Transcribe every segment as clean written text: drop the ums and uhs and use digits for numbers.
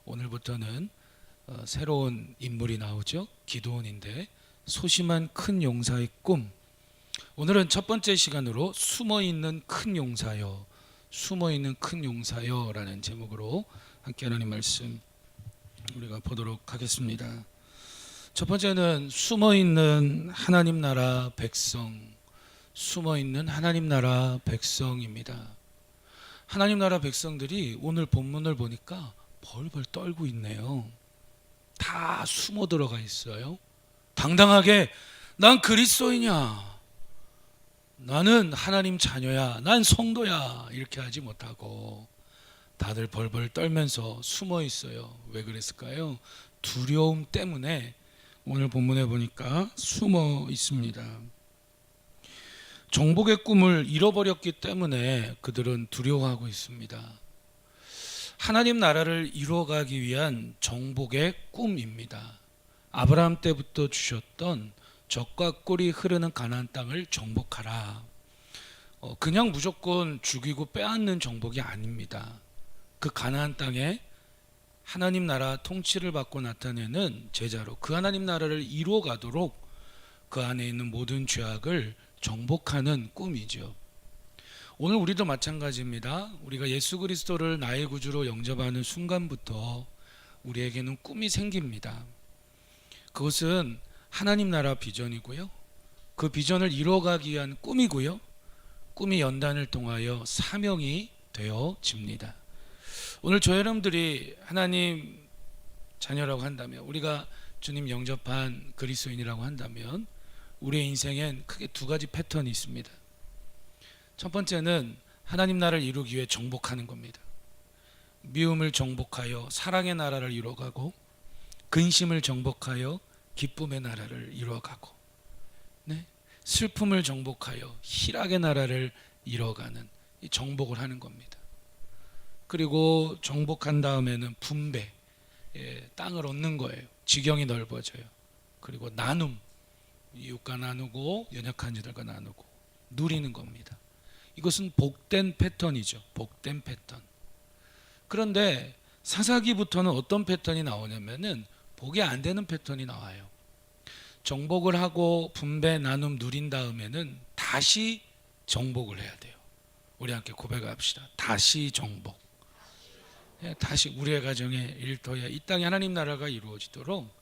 오늘부터는 새로운 인물이 나오죠. 기드온인데 소심한 큰 용사의 꿈. 오늘은 첫 번째 시간으로 숨어있는 큰 용사여, 숨어있는 큰 용사여 라는 제목으로 함께 하나님 말씀 우리가 보도록 하겠습니다. 첫 번째는 숨어있는 하나님 나라 백성, 숨어있는 하나님 나라 백성입니다. 하나님 나라 백성들이 오늘 본문을 보니까 벌벌 떨고 있네요. 다 숨어 들어가 있어요. 당당하게 난 그리스도이냐, 나는 하나님 자녀야, 난 성도야 이렇게 하지 못하고 다들 벌벌 떨면서 숨어 있어요. 왜 그랬을까요? 두려움 때문에 오늘 본문에 보니까 숨어 있습니다. 정복의 꿈을 잃어버렸기 때문에 그들은 두려워하고 있습니다. 하나님 나라를 이루어가기 위한 정복의 꿈입니다. 아브라함 때부터 주셨던 젖과 꿀이 흐르는 가나안 땅을 정복하라. 그냥 무조건 죽이고 빼앗는 정복이 아닙니다. 그 가나안 땅에 하나님 나라 통치를 받고 나타내는 제자로 그 하나님 나라를 이루어가도록 그 안에 있는 모든 죄악을 정복하는 꿈이죠. 오늘 우리도 마찬가지입니다. 우리가 예수 그리스도를 나의 구주로 영접하는 순간부터 우리에게는 꿈이 생깁니다. 그것은 하나님 나라 비전이고요. 그 비전을 이루어가기 위한 꿈이고요. 꿈이 연단을 통하여 사명이 되어집니다. 오늘 저 여러분들이 하나님 자녀라고 한다면, 우리가 주님 영접한 그리스도인이라고 한다면 우리의 인생엔 크게 두 가지 패턴이 있습니다. 첫 번째는 하나님 나라를 이루기 위해 정복하는 겁니다. 미움을 정복하여 사랑의 나라를 이루어가고, 근심을 정복하여 기쁨의 나라를 이루어가고, 슬픔을 정복하여 희락의 나라를 이루어가는 이 정복을 하는 겁니다. 그리고 정복한 다음에는 분배, 땅을 얻는 거예요. 지경이 넓어져요. 그리고 나눔, 이웃과 나누고 연약한 자들과 나누고 누리는 겁니다. 이것은 복된 패턴이죠. 복된 패턴. 그런데 사사기부터는 어떤 패턴이 나오냐면은 복이 안 되는 패턴이 나와요. 정복을 하고 분배, 나눔 누린 다음에는 다시 정복을 해야 돼요. 우리 함께 고백합시다. 다시 정복. 다시 우리의 가정에, 일터에, 이 땅에 하나님 나라가 이루어지도록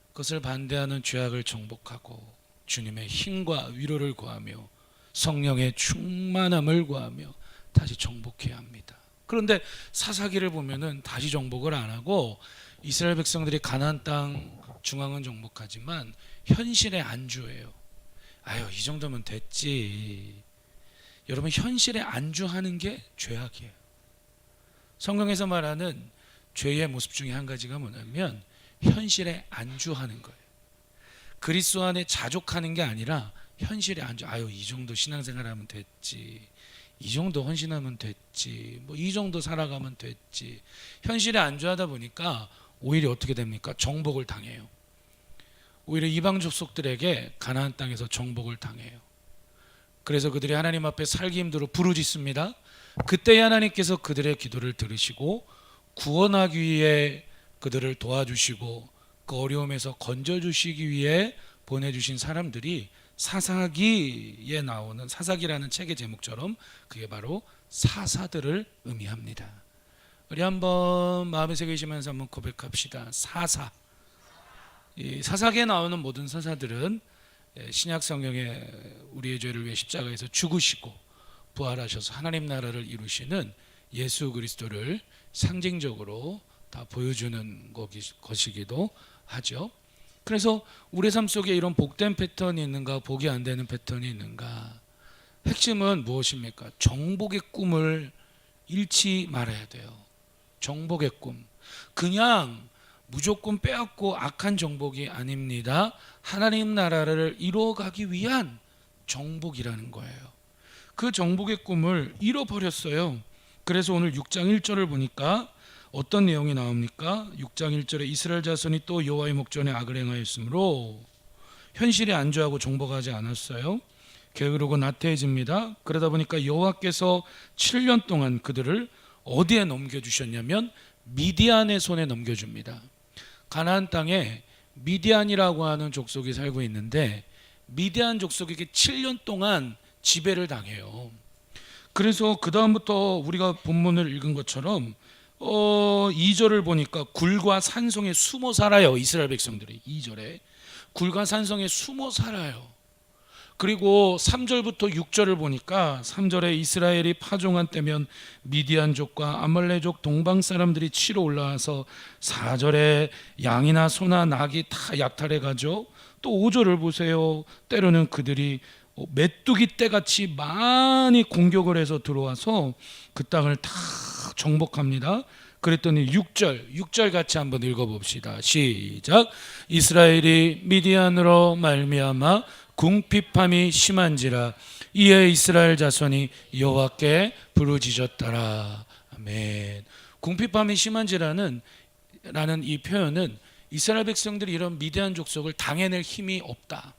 그것을 반대하는 죄악을 정복하고 주님의 힘과 위로를 구하며 성령의 충만함을 구하며 다시 정복해야 합니다. 그런데 사사기를 보면은 다시 정복을 안 하고 이스라엘 백성들이 가나안 땅 중앙은 정복하지만 현실에 안주해요. 아유, 이 정도면 됐지. 여러분, 현실에 안주하는 게 죄악이에요. 성경에서 말하는 죄의 모습 중에 한 가지가 뭐냐면 현실에 안주하는 거예요. 그리스도 안에 자족하는 게 아니라 현실에 안주. 아유, 이 정도 신앙생활하면 됐지, 이 정도 헌신하면 됐지, 뭐 이 정도 살아가면 됐지. 현실에 안주하다 보니까 오히려 어떻게 됩니까? 정복을 당해요. 오히려 이방 족속들에게 가나안 땅에서 정복을 당해요. 그래서 그들이 하나님 앞에 살기 힘들어 부르짖습니다. 그때 하나님께서 그들의 기도를 들으시고 구원하기 위해 그들을 도와주시고 그 어려움에서 건져주시기 위해 보내주신 사람들이 사사기에 나오는, 사사기라는 책의 제목처럼 그게 바로 사사들을 의미합니다. 우리 한번 마음에 새기시면서 한번 고백합시다. 사사. 이 사사기에 나오는 모든 사사들은 신약 성경에 우리의 죄를 위해 십자가에서 죽으시고 부활하셔서 하나님 나라를 이루시는 예수 그리스도를 상징적으로 다 보여주는 것이기도 하죠. 그래서 우리 삶 속에 이런 복된 패턴이 있는가, 복이 안 되는 패턴이 있는가. 핵심은 무엇입니까? 정복의 꿈을 잃지 말아야 돼요. 정복의 꿈. 그냥 무조건 빼앗고 악한 정복이 아닙니다. 하나님 나라를 이루어가기 위한 정복이라는 거예요. 그 정복의 꿈을 잃어버렸어요. 그래서 오늘 6장 1절을 보니까 어떤 내용이 나옵니까? 6장 1절에 이스라엘 자손이 또 여호와의 목전에 악을 행하였으므로 현실에 안주하고 정복하지 않았어요. 게으르고 나태해집니다. 그러다 보니까 여호와께서 7년 동안 그들을 어디에 넘겨주셨냐면 미디안의 손에 넘겨줍니다. 가나안 땅에 미디안이라고 하는 족속이 살고 있는데 미디안 족속에게 7년 동안 지배를 당해요. 그래서 그 다음부터 우리가 본문을 읽은 것처럼 2절을 보니까 굴과 산성에 숨어 살아요. 이스라엘 백성들이 2절에 굴과 산성에 숨어 살아요. 그리고 3절부터 6절을 보니까 3절에 이스라엘이 파종한 때면 미디안족과 아말렉족 동방 사람들이 치러 올라와서 4절에 양이나 소나 낙이 다 약탈해 가죠. 또 5절을 보세요. 때로는 그들이 메뚜기 떼같이 많이 공격을 해서 들어와서 그 땅을 다 정복합니다. 그랬더니 6절 같이 한번 읽어봅시다. 시작. 이스라엘이 미디안으로 말미암아 궁핍함이 심한지라 이에 이스라엘 자손이 여호와께 부르짖었더라. 아멘. 궁핍함이 심한지라는 이 표현은 이스라엘 백성들이 이런 미디안 족속을 당해낼 힘이 없다.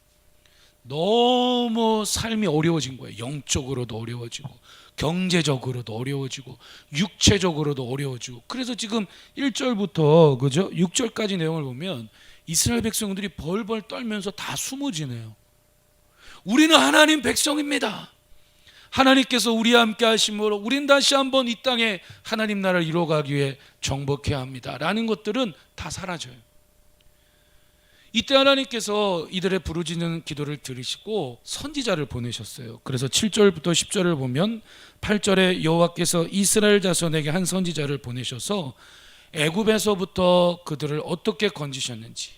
너무 삶이 어려워진 거예요. 영적으로도 어려워지고 경제적으로도 어려워지고 육체적으로도 어려워지고. 그래서 지금 1절부터 그죠? 6절까지 내용을 보면 이스라엘 백성들이 벌벌 떨면서 다 숨어지네요. 우리는 하나님 백성입니다. 하나님께서 우리와 함께 하심으로 우린 다시 한번 이 땅에 하나님 나라를 이루어가기 위해 정복해야 합니다 라는 것들은 다 사라져요. 이때 하나님께서 이들의 부르짖는 기도를 들으시고 선지자를 보내셨어요. 그래서 7절부터 10절을 보면 8절에 여호와께서 이스라엘 자손에게 한 선지자를 보내셔서 애굽에서부터 그들을 어떻게 건지셨는지,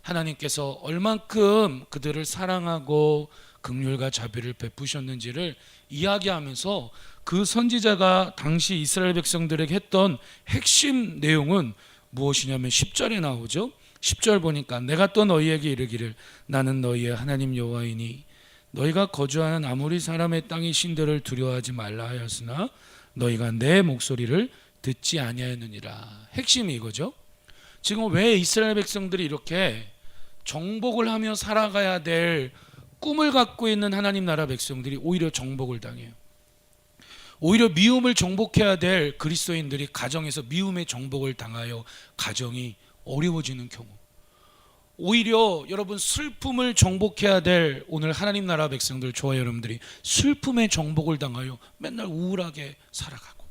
하나님께서 얼만큼 그들을 사랑하고 긍휼과 자비를 베푸셨는지를 이야기하면서 그 선지자가 당시 이스라엘 백성들에게 했던 핵심 내용은 무엇이냐면 10절에 나오죠. 10절 보니까 내가 또 너희에게 이르기를 나는 너희의 하나님 여호와이니 너희가 거주하는 아모리 사람의 땅의 신들을 두려워하지 말라 하였으나 너희가 내 목소리를 듣지 아니하였느니라. 핵심이 이거죠. 지금 왜 이스라엘 백성들이 이렇게 정복을 하며 살아가야 될 꿈을 갖고 있는 하나님 나라 백성들이 오히려 정복을 당해요. 오히려 미움을 정복해야 될 그리스도인들이 가정에서 미움의 정복을 당하여 가정이 어려워지는 경우, 오히려 여러분 슬픔을 정복해야 될 오늘 하나님 나라 백성들, 저와 여러분들이 슬픔의 정복을 당하여 맨날 우울하게 살아가고,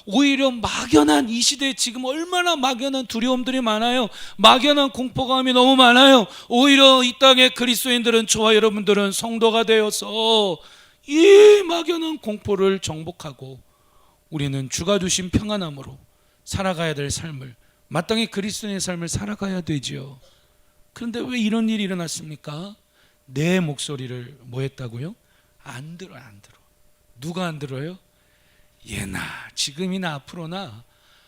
오히려 막연한 이 시대에 지금 얼마나 막연한 두려움들이 많아요. 막연한 공포감이 너무 많아요. 오히려 이 땅의 그리스도인들은, 저와 여러분들은 성도가 되어서 이 막연한 공포를 정복하고 우리는 주가 주신 평안함으로 살아가야 될 삶을, 마땅히 그리스도인의 삶을 살아가야 되지요. 그런데 왜 이런 일이 일어났습니까? 내 목소리를 뭐 했다고요? 안 들어. 누가 안 들어요? 예나 지금이나 앞으로나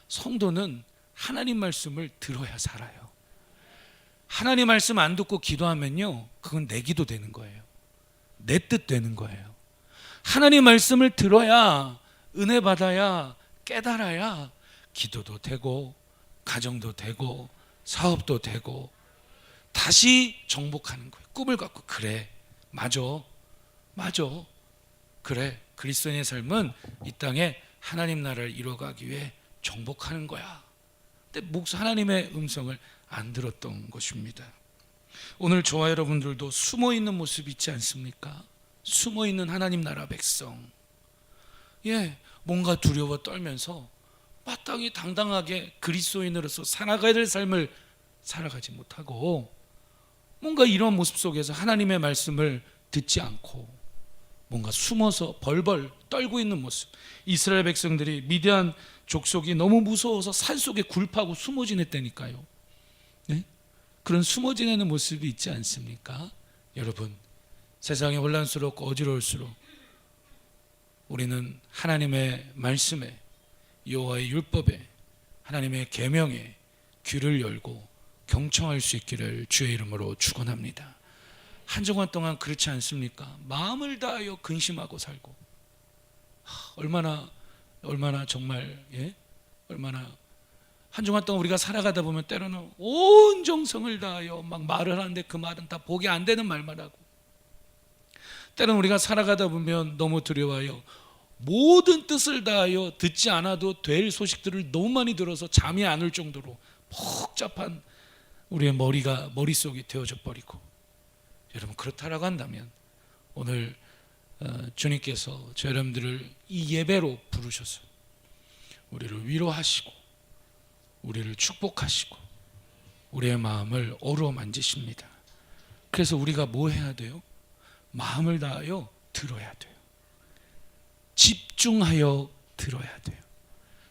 성도는 하나님 말씀을 들어야 살아요. 하나님 말씀 안 듣고 기도하면요, 그건 내 기도 되는 거예요. 내 뜻 되는 거예요. 하나님 말씀을 들어야, 은혜 받아야, 깨달아야 기도도 되고 가정도 되고 사업도 되고 다시 정복하는 거예요. 꿈을 갖고, 그래 맞아 그래, 그리스도인의 삶은 이 땅에 하나님 나라를 이루어가기 위해 정복하는 거야. 근데 하나님의 음성을 안 들었던 것입니다. 오늘 저와 여러분들도 숨어있는 모습이 있지 않습니까? 숨어있는 하나님 나라 백성, 뭔가 두려워 떨면서 마땅히 당당하게 그리스도인으로서 살아가야 될 삶을 살아가지 못하고, 뭔가 이런 모습 속에서 하나님의 말씀을 듣지 않고 뭔가 숨어서 벌벌 떨고 있는 모습. 이스라엘 백성들이 미디안 족속이 너무 무서워서 산속에 굴파고 숨어 지냈다니까요. 그런 숨어 지내는 모습이 있지 않습니까? 여러분, 세상이 혼란스럽고 어지러울수록 우리는 하나님의 말씀에, 여호와의 율법에, 하나님의 계명에 귀를 열고 경청할 수 있기를 주의 이름으로 축원합니다. 한 주간 동안 그렇지 않습니까? 마음을 다하여 근심하고 살고, 얼마나 정말 얼마나 한 주간 동안 우리가 살아가다 보면 때로는 온 정성을 다하여 막 말을 하는데 그 말은 다 복이 안 되는 말만 하고, 때로는 우리가 살아가다 보면 너무 두려워요. 모든 뜻을 다하여 듣지 않아도 될 소식들을 너무 많이 들어서 잠이 안 올 정도로 복잡한 우리의 머릿속이 되어져 버리고, 여러분 그렇다라고 한다면 오늘 주님께서 저 여러분들을 이 예배로 부르셔서 우리를 위로하시고 우리를 축복하시고 우리의 마음을 어루만지십니다. 그래서 우리가 뭐 해야 돼요? 마음을 다하여 들어야 돼요. 집중하여 들어야 돼요.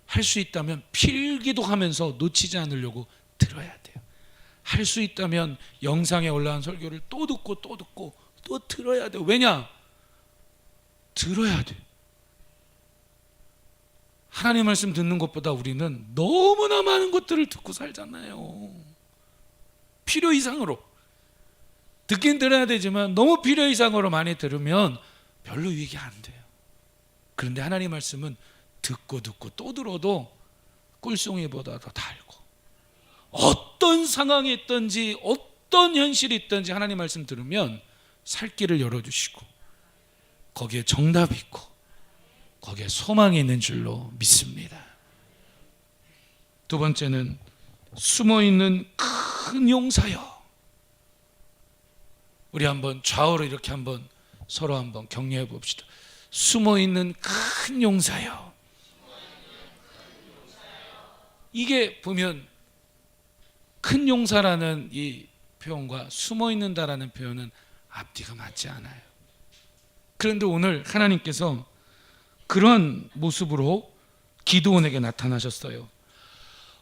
할 수 있다면 필기도하면서 놓치지 않으려고 들어야 돼요. 할 수 있다면 영상에 올라온 설교를 또 듣고 또 듣고 또 들어야 돼요. 왜냐? 들어야 돼요. 하나님 말씀 듣는 것보다 우리는 너무나 많은 것들을 듣고 살잖아요. 필요 이상으로. 듣긴 들어야 되지만 너무 필요 이상으로 많이 들으면 별로 유익이 안 돼요. 그런데 하나님 말씀은 듣고 또 들어도 꿀송이보다 더 달고, 어떤 상황이 있든지 어떤 현실이 있든지 하나님 말씀 들으면 살 길을 열어주시고 거기에 정답이 있고 거기에 소망이 있는 줄로 믿습니다. 두 번째는 숨어있는 큰 용사여. 우리 한번 좌우로 이렇게 한번 서로 한번 격려해 봅시다. 숨어있는 큰 용사여. 이게 보면 큰 용사라는 이 표현과 숨어있는다라는 표현은 앞뒤가 맞지 않아요. 그런데 오늘 하나님께서 그런 모습으로 기드온에게 나타나셨어요.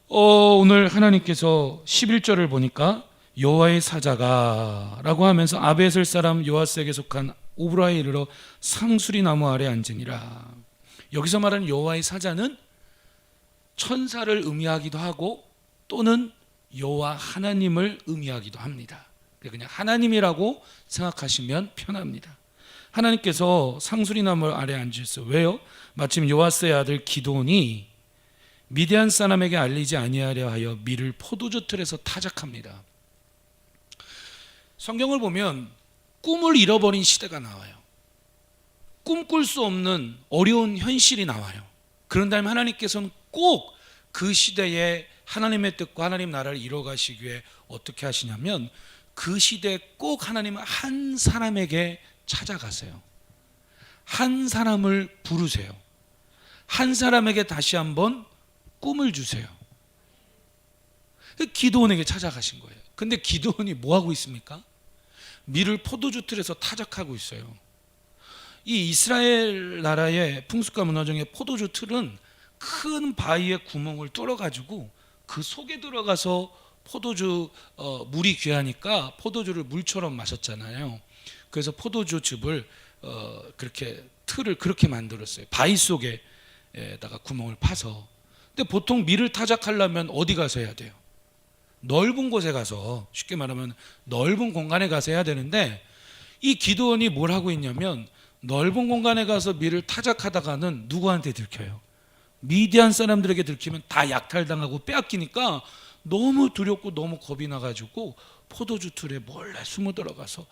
오늘 하나님께서 11절을 보니까 여호와의 사자가 라고 하면서 아벳을 사람 요아스에게 속한 오브라에 이르러 상수리 나무 아래 앉으니라. 여기서 말하는 여호와의 사자는 천사를 의미하기도 하고 또는 여호와 하나님을 의미하기도 합니다. 그냥 하나님이라고 생각하시면 편합니다. 하나님께서 상수리 나무 아래 앉으셨어요. 왜요? 마침 요아스의 아들 기드온이 미디안 사람에게 알리지 아니하려 하여 밀을 포도주 틀에서 타작합니다. 성경을 보면 꿈을 잃어버린 시대가 나와요. 꿈꿀 수 없는 어려운 현실이 나와요. 그런다면 하나님께서는 꼭 그 시대에 하나님의 뜻과 하나님 나라를 이루어가시기 위해 어떻게 하시냐면 그 시대에 꼭 하나님은 한 사람에게 찾아가세요. 한 사람을 부르세요. 한 사람에게 다시 한번 꿈을 주세요. 기드온에게 찾아가신 거예요. 근데 기드온이 뭐 하고 있습니까? 밀을 포도주 틀에서 타작하고 있어요. 이 이스라엘 나라의 풍습과 문화 중에 포도주 틀은 큰 바위에 구멍을 뚫어가지고 그 속에 들어가서 포도주 물이 귀하니까 포도주를 물처럼 마셨잖아요. 그래서 포도주 즙을 그렇게 틀을 그렇게 만들었어요. 바위 속에다가 구멍을 파서. 근데 보통 밀을 타작하려면 어디 가서 해야 돼요? 넓은 곳에 가서, 쉽게 말하면 넓은 공간에 가서 해야 되는데 이 기드온이 뭘 하고 있냐면 넓은 공간에 가서 밀을 타작하다가는 누구한테 들켜요? 미디안 사람들에게 들키면 다 약탈당하고 빼앗기니까 너무 두렵고 너무 겁이 나가지고 포도주 틀에 몰래 숨어 들어가서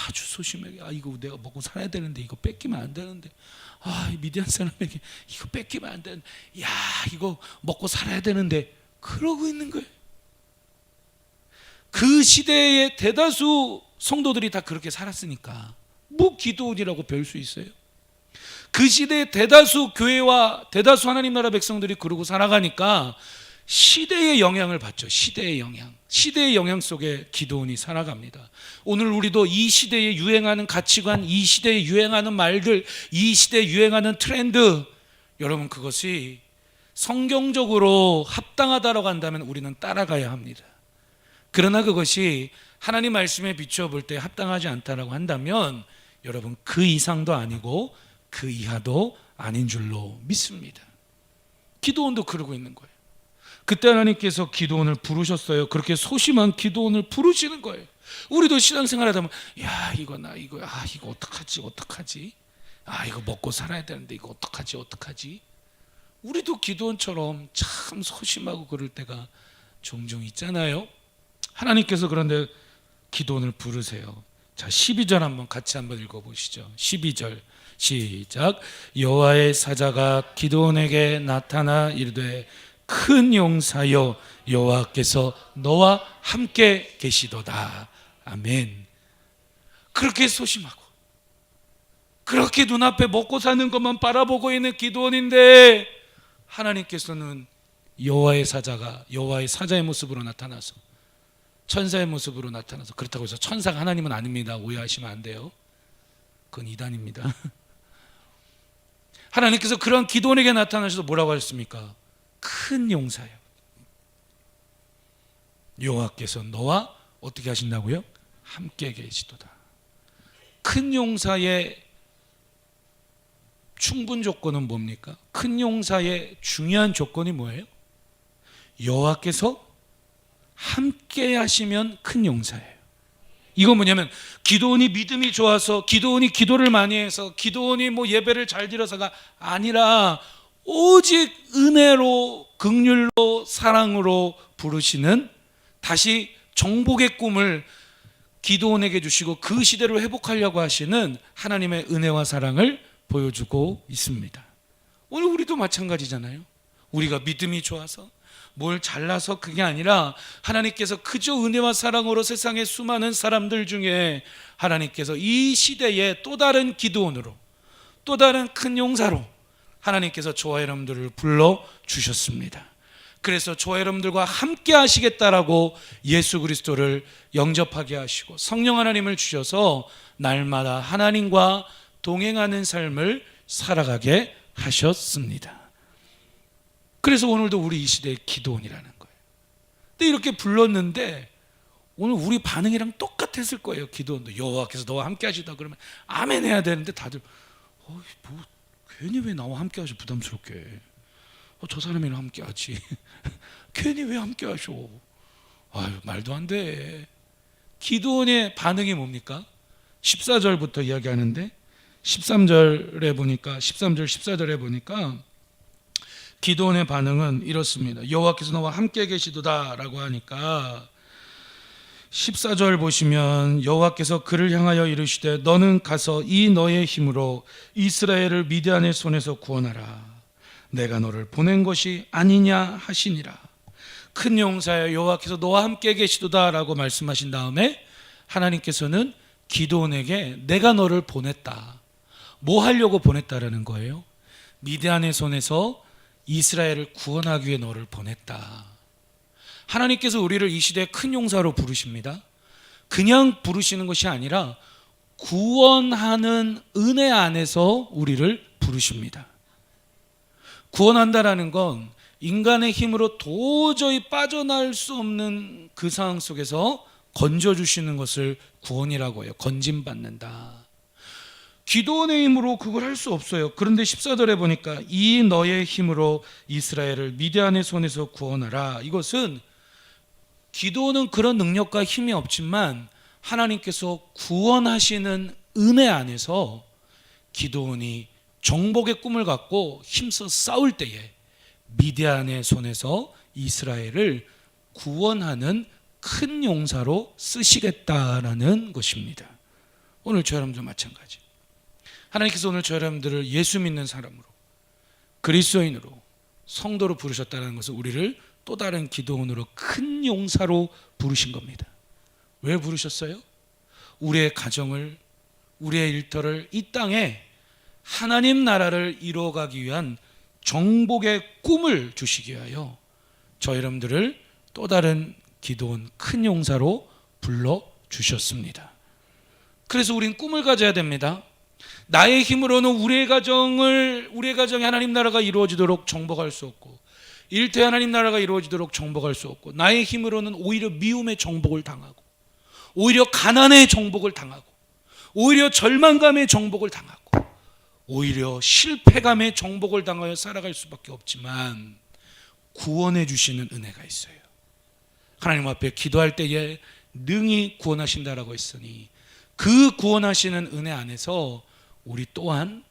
아주 소심하게 이거 내가 먹고 살아야 되는데 이거 뺏기면 안 되는데 미디안 사람에게 이거 뺏기면 안 되는데 이거 먹고 살아야 되는데 그러고 있는 거예요. 그 시대의 대다수 성도들이 다 그렇게 살았으니까 뭐 기드온이라고 배울 수 있어요? 그 시대의 대다수 교회와 대다수 하나님 나라 백성들이 그러고 살아가니까 시대의 영향을 받죠. 시대의 영향 속에 기드온이 살아갑니다. 오늘 우리도 이 시대에 유행하는 가치관, 이 시대에 유행하는 말들, 이 시대에 유행하는 트렌드, 여러분 그것이 성경적으로 합당하다라고 한다면 우리는 따라가야 합니다. 그러나 그것이 하나님 말씀에 비추어 볼 때 합당하지 않다라고 한다면 여러분 그 이상도 아니고 그 이하도 아닌 줄로 믿습니다. 기드온도 그러고 있는 거예요. 그때 하나님께서 기드온을 부르셨어요. 그렇게 소심한 기드온을 부르시는 거예요. 우리도 신앙생활하다 보면 이거 어떡하지? 이거 먹고 살아야 되는데 이거 어떡하지? 우리도 기드온처럼 참 소심하고 그럴 때가 종종 있잖아요. 하나님께서 그런데 기드온을 부르세요. 자, 12절 같이 한번 읽어보시죠. 12절 시작. 여호와의 사자가 기드온에게 나타나 이르되 큰 용사여 여호와께서 너와 함께 계시도다. 아멘. 그렇게 소심하고 그렇게 눈앞에 먹고 사는 것만 바라보고 있는 기드온인데 하나님께서는 여호와의 사자의 모습으로 나타나서 천사의 모습으로 나타나서, 그렇다고 해서 천사가 하나님은 아닙니다. 오해하시면 안 돼요. 그건 이단입니다. 하나님께서 그런 기드온에게 나타나셔서 뭐라고 하셨습니까? 큰 용사요 여호와께서 너와 어떻게 하신다고요? 함께 계시도다. 큰 용사의 충분 조건은 뭡니까? 큰 용사의 중요한 조건이 뭐예요? 여호와께서 함께 하시면 큰 용사예요. 이건 뭐냐면 기드온이 믿음이 좋아서, 기드온이 기도를 많이 해서, 기드온이 뭐 예배를 잘 드려서가 아니라 오직 은혜로, 긍휼로, 사랑으로 부르시는, 다시 정복의 꿈을 기드온에게 주시고 그 시대를 회복하려고 하시는 하나님의 은혜와 사랑을 보여주고 있습니다. 오늘 우리도 마찬가지잖아요. 우리가 믿음이 좋아서 뭘 잘나서 그게 아니라 하나님께서 그저 은혜와 사랑으로 세상의 수많은 사람들 중에 하나님께서 이 시대에 또 다른 기드온으로, 또 다른 큰 용사로 하나님께서 저와 여러분들을 불러주셨습니다. 그래서 저와 여러분들과 함께 하시겠다라고 예수 그리스도를 영접하게 하시고 성령 하나님을 주셔서 날마다 하나님과 동행하는 삶을 살아가게 하셨습니다. 그래서 오늘도 우리 이 시대의 기드온이라는 거예요. 근데 이렇게 불렀는데 오늘 우리 반응이랑 똑같았을 거예요. 기드온도 여호와께서 너와 함께 하시다 그러면 아멘 해야 되는데 다들 뭐 괜히 왜 나와 함께 하셔, 부담스럽게. 저 사람이랑 함께 하지. 괜히 왜 함께 하셔. 아유, 말도 안 돼. 기드온의 반응이 뭡니까? 14절부터 이야기하는데 13절에 보니까 13절 14절에 보니까 기드온의 반응은 이렇습니다. 여호와께서 너와 함께 계시도다라고 하니까 14절 보시면 여호와께서 그를 향하여 이르시되 너는 가서 이 너의 힘으로 이스라엘을 미디안의 손에서 구원하라. 내가 너를 보낸 것이 아니냐 하시니라. 큰 용사여 여호와께서 너와 함께 계시도다라고 말씀하신 다음에 하나님께서는 기드온에게 내가 너를 보냈다. 뭐 하려고 보냈다라는 거예요? 미디안의 손에서 이스라엘을 구원하기 위해 너를 보냈다. 하나님께서 우리를 이 시대에 큰 용사로 부르십니다. 그냥 부르시는 것이 아니라 구원하는 은혜 안에서 우리를 부르십니다. 구원한다라는 건 인간의 힘으로 도저히 빠져나올 수 없는 그 상황 속에서 건져주시는 것을 구원이라고 해요. 건짐받는다. 기도원의 힘으로 그걸 할 수 없어요. 그런데 14절에 보니까 이 너의 힘으로 이스라엘을 미디안의 손에서 구원하라. 이것은 기도원은 그런 능력과 힘이 없지만 하나님께서 구원하시는 은혜 안에서 기도원이 정복의 꿈을 갖고 힘써 싸울 때에 미디안의 손에서 이스라엘을 구원하는 큰 용사로 쓰시겠다라는 것입니다. 오늘 저 여러분도 마찬가지. 하나님께서 오늘 저 여러분들을 예수 믿는 사람으로, 그리스도인으로, 성도로 부르셨다는 것은 우리를 또 다른 기도원으로 큰 용사로 부르신 겁니다. 왜 부르셨어요? 우리의 가정을, 우리의 일터를 이 땅에 하나님 나라를 이루어가기 위한 정복의 꿈을 주시기 위하여 저 여러분들을 또 다른 기도원 큰 용사로 불러주셨습니다. 그래서 우린 꿈을 가져야 됩니다. 나의 힘으로는 우리의 가정이 하나님 나라가 이루어지도록 정복할 수 없고, 일터에 하나님 나라가 이루어지도록 정복할 수 없고, 나의 힘으로는 오히려 미움의 정복을 당하고, 오히려 가난의 정복을 당하고, 오히려 절망감의 정복을 당하고, 오히려 실패감의 정복을 당하여 살아갈 수밖에 없지만 구원해 주시는 은혜가 있어요. 하나님 앞에 기도할 때에 능히 구원하신다라고 했으니 그 구원하시는 은혜 안에서 우리 또한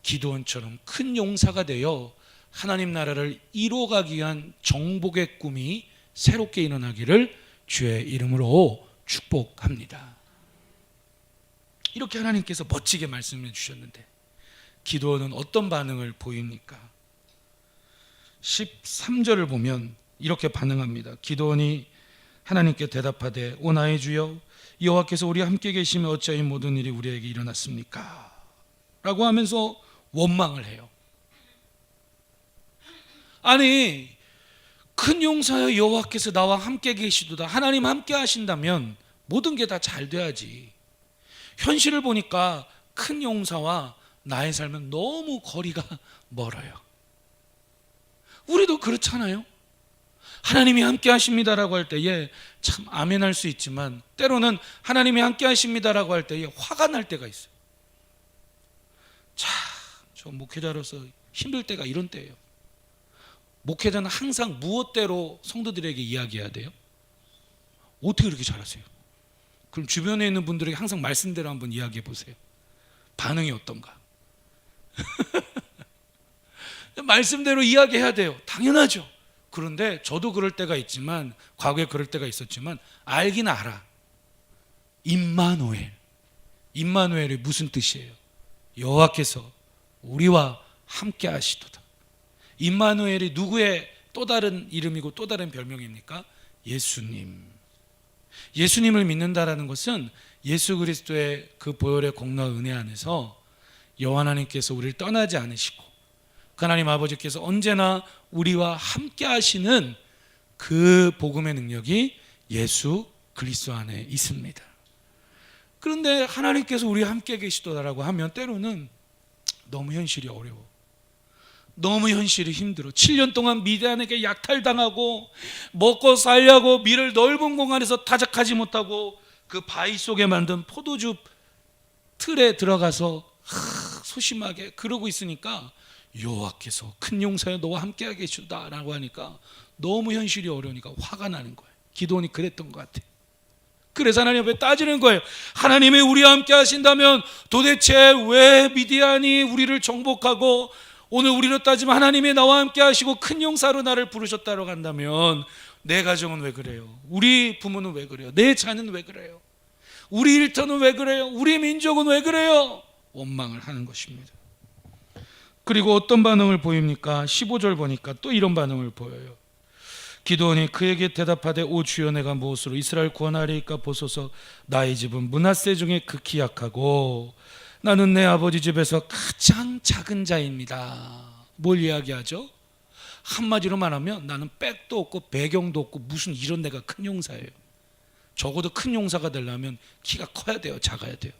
기드온처럼 큰 용사가 되어 하나님 나라를 이루어가기 위한 정복의 꿈이 새롭게 일어나기를 주의 이름으로 축복합니다. 이렇게 하나님께서 멋지게 말씀해 주셨는데 기드온은 어떤 반응을 보입니까? 13절을 보면 이렇게 반응합니다. 기드온이 하나님께 대답하되 오 나의 주여 여호와께서 우리와 함께 계시며 어찌하여 이 모든 일이 우리에게 일어났습니까? 라고 하면서 원망을 해요. 아니, 큰 용사여 여호와께서 나와 함께 계시도다. 하나님 함께 하신다면 모든 게 다 잘 돼야지. 현실을 보니까 큰 용사와 나의 삶은 너무 거리가 멀어요. 우리도 그렇잖아요. 하나님이 함께 하십니다라고 할 때에 참 아멘할 수 있지만 때로는 하나님이 함께 하십니다라고 할 때에 화가 날 때가 있어요. 참, 저 목회자로서 힘들 때가 이런 때예요. 목회자는 항상 무엇대로 성도들에게 이야기해야 돼요? 어떻게 그렇게 잘하세요? 그럼 주변에 있는 분들에게 항상 말씀대로 한번 이야기해 보세요. 반응이 어떤가? 말씀대로 이야기해야 돼요. 당연하죠. 그런데 저도 그럴 때가 있지만, 과거에 그럴 때가 있었지만 알긴 알아. 임마누엘. 임마누엘이 무슨 뜻이에요? 여호와께서 우리와 함께 하시도다. 임마누엘이 누구의 또 다른 이름이고 또 다른 별명입니까? 예수님. 예수님을 믿는다라는 것은 예수 그리스도의 그 보혈의 공로와 은혜 안에서 여호와 하나님께서 우리를 떠나지 않으시고 하나님 아버지께서 언제나 우리와 함께 하시는 그 복음의 능력이 예수 그리스도 안에 있습니다. 그런데 하나님께서 우리와 함께 계시도다라고 하면 때로는 너무 현실이 어려워. 너무 현실이 힘들어. 7년 동안 미디안에게 약탈당하고 먹고 살려고 밀을 넓은 공간에서 타작하지 못하고 그 바위 속에 만든 포도주 틀에 들어가서 소심하게 그러고 있으니까 여호와께서 큰 용사여 너와 함께하게 계시다라고 하니까 너무 현실이 어려우니까 화가 나는 거예요. 기도원이 그랬던 것 같아요. 그래서 하나님 앞에 따지는 거예요. 하나님이 우리와 함께 하신다면 도대체 왜 미디안이 우리를 정복하고 오늘 우리로 따지면 하나님이 나와 함께 하시고 큰 용사로 나를 부르셨다고 한다면 내 가정은 왜 그래요? 우리 부모는 왜 그래요? 내 자는 왜 그래요? 우리 일터는 왜 그래요? 우리 민족은 왜 그래요? 원망을 하는 것입니다. 그리고 어떤 반응을 보입니까? 15절 보니까 또 이런 반응을 보여요. 기드온이 그에게 대답하되 오 주여 내가 무엇으로 이스라엘 구원하리이까 보소서 나의 집은 므낫세 중에 극히 약하고 나는 내 아버지 집에서 가장 작은 자입니다. 뭘 이야기하죠? 한마디로 말하면 나는 백도 없고 배경도 없고 무슨 이런 내가 큰 용사예요. 적어도 큰 용사가 되려면 키가 커야 돼요? 작아야 돼요?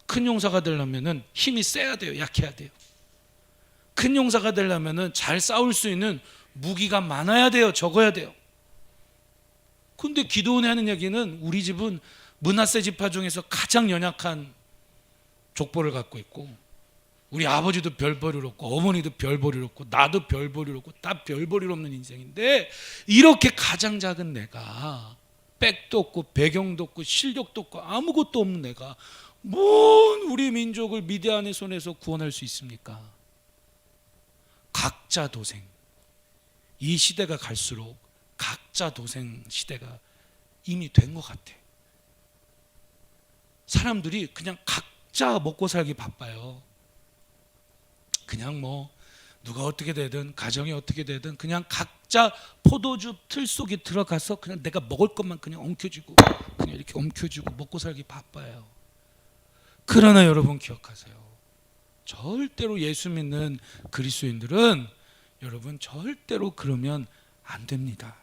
큰 용사가 되려면 힘이 세야 돼요? 약해야 돼요? 큰 용사가 되려면 잘 싸울 수 있는 무기가 많아야 돼요? 적어야 돼요? 근데 기드온이 하는 얘기는 우리 집은 므낫세 지파 중에서 가장 연약한 족보를 갖고 있고 우리 아버지도 별볼일 없고 어머니도 별볼일 없고 나도 별볼일 없고 다 별볼일 없는 인생인데 이렇게 가장 작은 내가 백도 없고 배경도 없고 실력도 없고 아무것도 없는 내가 뭔 우리 민족을 미디안의 손에서 구원할 수 있습니까? 각자 도생. 이 시대가 갈수록 각자 도생 시대가 이미 된 것 같아. 사람들이 그냥 각자 먹고 살기 바빠요. 그냥 뭐 누가 어떻게 되든 가정이 어떻게 되든 그냥 각자 포도주 틀 속에 들어가서 그냥 내가 먹을 것만 그냥 엉켜주고 그냥 이렇게 엉켜주고 먹고 살기 바빠요. 그러나 여러분 기억하세요. 절대로 예수 믿는 그리스도인들은 여러분 절대로 그러면 안 됩니다.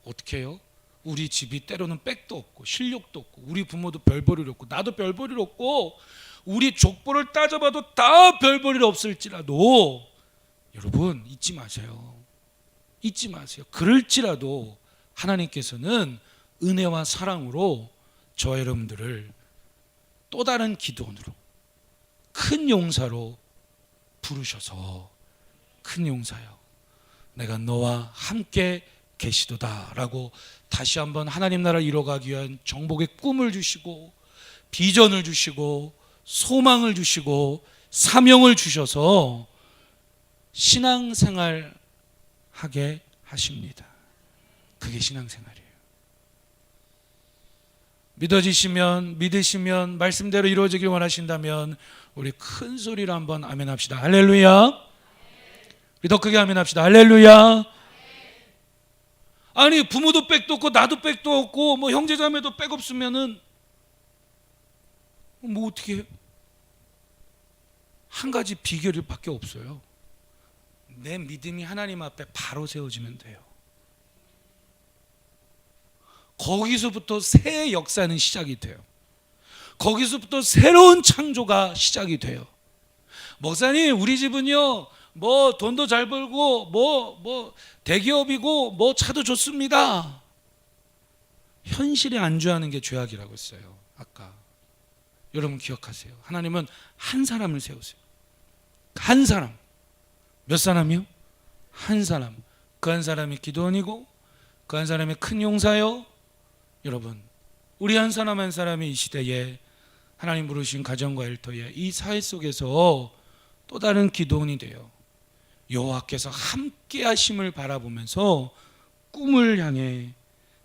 어떻게 해요? 우리 집이 때로는 백도 없고 실력도 없고 우리 부모도 별볼일 없고 나도 별볼일 없고 우리 족보를 따져봐도 다 별볼일 없을지라도 여러분 잊지 마세요. 잊지 마세요. 그럴지라도 하나님께서는 은혜와 사랑으로 저 여러분들을 또 다른 기도원으로 큰 용사로 부르셔서 큰 용사여 내가 너와 함께 계시도다 라고 다시 한번 하나님 나라 이뤄가기 위한 정복의 꿈을 주시고 비전을 주시고 소망을 주시고 사명을 주셔서 신앙생활 하게 하십니다. 그게 신앙생활이에요. 믿으시면 말씀대로 이루어지길 원하신다면 우리 큰 소리로 한번 아멘 합시다. 할렐루야. 우리 더 크게 아멘 합시다. 할렐루야. 아니 부모도 백도 없고 나도 백도 없고 뭐 형제자매도 백 없으면은 뭐 어떻게 해요? 한 가지 비결밖에 없어요. 내 믿음이 하나님 앞에 바로 세워지면 돼요. 거기서부터 새 역사는 시작이 돼요. 거기서부터 새로운 창조가 시작이 돼요. 목사님 우리 집은요 뭐 돈도 잘 벌고 뭐 대기업이고 뭐 차도 좋습니다. 현실에 안주하는 게 죄악이라고 했어요. 아까 여러분 기억하세요. 하나님은 한 사람을 세우세요. 한 사람. 몇 사람이요? 한 사람. 그 한 사람이 기도원이고 그 한 사람이 큰 용사요. 여러분 우리 한 사람 한 사람이 이 시대에 하나님 부르신 가정과 일터에 이 사회 속에서 또 다른 기도원이 돼요. 여호와께서 함께 하심을 바라보면서 꿈을 향해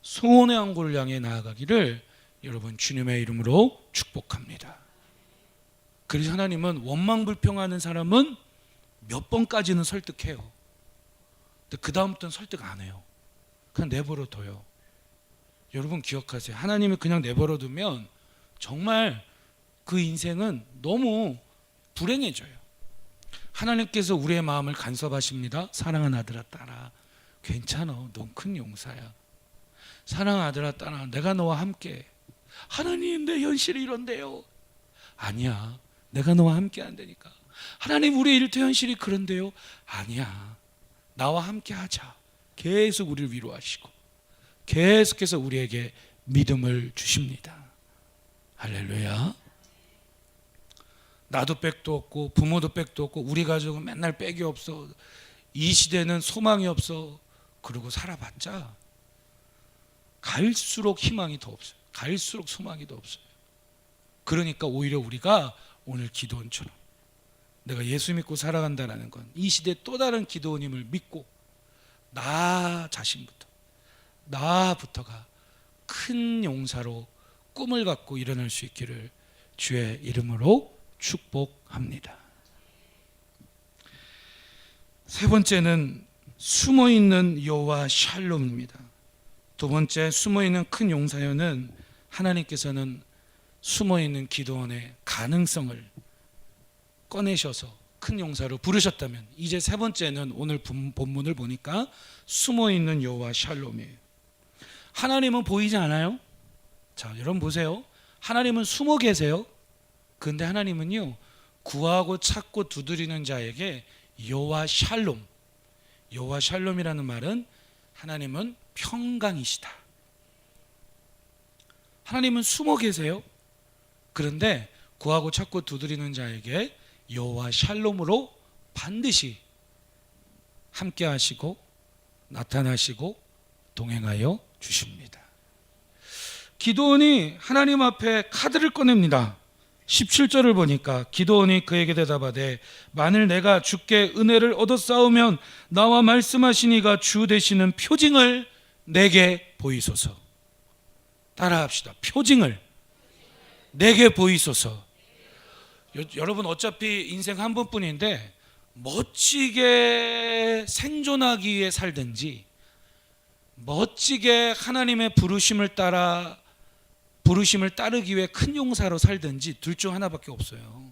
소원의 항구를 향해 나아가기를 여러분 주님의 이름으로 축복합니다. 그래서 하나님은 원망불평하는 사람은 몇 번까지는 설득해요. 근데 그 다음부터는 설득 안 해요. 그냥 내버려 둬요. 여러분 기억하세요. 하나님이 그냥 내버려 두면 정말 그 인생은 너무 불행해져요. 하나님께서 우리의 마음을 간섭하십니다. 사랑하는 아들아 딸아 괜찮아. 넌 큰 용사야. 사랑하는 아들아 딸아 내가 너와 함께. 하나님 내 현실이 이런데요. 아니야. 내가 너와 함께 한다니까. 하나님 우리 일터 현실이 그런데요. 아니야. 나와 함께 하자. 계속 우리를 위로하시고 계속해서 우리에게 믿음을 주십니다. 할렐루야. 나도 백도 없고 부모도 백도 없고 우리 가족은 맨날 백이 없어. 이 시대는 소망이 없어. 그러고 살아봤자 갈수록 희망이 더 없어요. 갈수록 소망이 더 없어요. 그러니까 오히려 우리가 오늘 기도원처럼 내가 예수 믿고 살아간다는 건 이 시대 또 다른 기도원임을 믿고 나 자신부터 나부터가 큰 용사로 꿈을 갖고 일어날 수 있기를 주의 이름으로 축복합니다. 세 번째는 숨어있는 여호와 샬롬입니다. 두 번째 숨어있는 큰 용사여는 하나님께서는 숨어있는 기도원의 가능성을 꺼내셔서 큰 용사로 부르셨다면 이제 세 번째는 오늘 본문을 보니까 숨어있는 여호와 샬롬이에요. 하나님은 보이지 않아요? 자, 여러분 보세요. 하나님은 숨어 계세요. 그런데 하나님은요 구하고 찾고 두드리는 자에게 여호와 샬롬. 여호와 샬롬이라는 말은 하나님은 평강이시다. 하나님은 숨어 계세요. 그런데 구하고 찾고 두드리는 자에게 여호와 샬롬으로 반드시 함께 하시고 나타나시고 동행하여 주십니다. 기드온이 하나님 앞에 카드를 꺼냅니다. 17절을 보니까 기드온이 그에게 대답하되 만일 내가 주께 은혜를 얻었사오면 나와 말씀하시니가 주 되시는 표징을 내게 보이소서. 따라합시다. 표징을 내게 보이소서. 여러분 어차피 인생 한 번뿐인데 멋지게 생존하기 위해 살든지 멋지게 하나님의 부르심을 따르기 위해 큰 용사로 살든지 둘 중 하나밖에 없어요.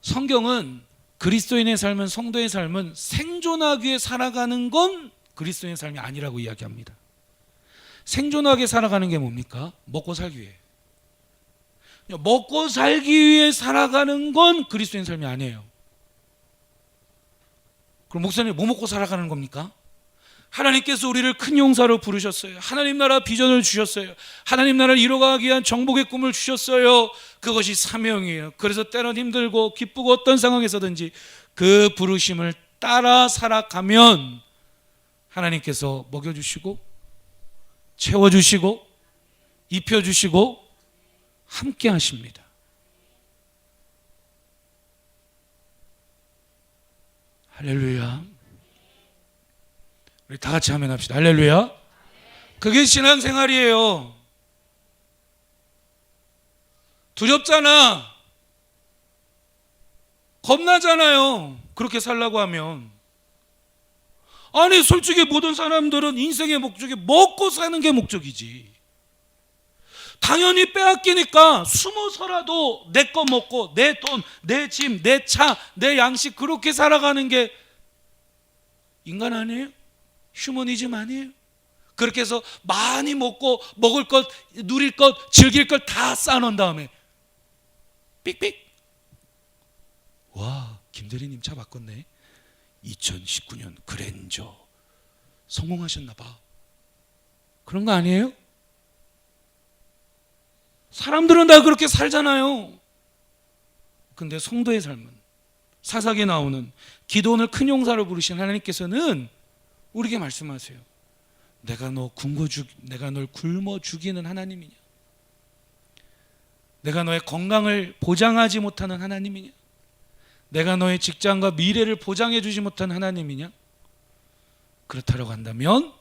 성경은 그리스도인의 삶은 성도의 삶은 생존하기 위해 살아가는 건 그리스도인의 삶이 아니라고 이야기합니다. 생존하기 위해 살아가는 게 뭡니까? 먹고 살기 위해. 먹고 살기 위해 살아가는 건 그리스도인 삶이 아니에요. 그럼 목사님 뭐 먹고 살아가는 겁니까? 하나님께서 우리를 큰 용사로 부르셨어요. 하나님 나라 비전을 주셨어요. 하나님 나라를 이뤄가기 위한 정복의 꿈을 주셨어요. 그것이 사명이에요. 그래서 때론 힘들고 기쁘고 어떤 상황에서든지 그 부르심을 따라 살아가면 하나님께서 먹여주시고 채워주시고 입혀주시고 함께 하십니다. 할렐루야. 우리 다 같이 아멘 합시다. 할렐루야. 그게 신앙생활이에요. 두렵잖아. 겁나잖아요. 그렇게 살라고 하면. 아니 솔직히 모든 사람들은 인생의 목적이 먹고 사는 게 목적이지. 당연히 빼앗기니까 숨어서라도 내 거 먹고 내 돈, 내 집, 내 차, 내 양식 그렇게 살아가는 게 인간 아니에요? 휴머니즘 아니에요? 그렇게 해서 많이 먹고 먹을 것, 누릴 것, 즐길 것 다 쌓아놓은 다음에 삑삑. 와, 김대리님 차 바꿨네. 2019년 그랜저 성공하셨나 봐. 그런 거 아니에요? 사람들은 다 그렇게 살잖아요. 근데 성도의 삶은, 사사기에 나오는 기도원을 큰 용사로 부르신 하나님께서는 우리에게 말씀하세요. 내가 널 굶어 죽이는 하나님이냐? 내가 너의 건강을 보장하지 못하는 하나님이냐? 내가 너의 직장과 미래를 보장해 주지 못하는 하나님이냐? 그렇다고 한다면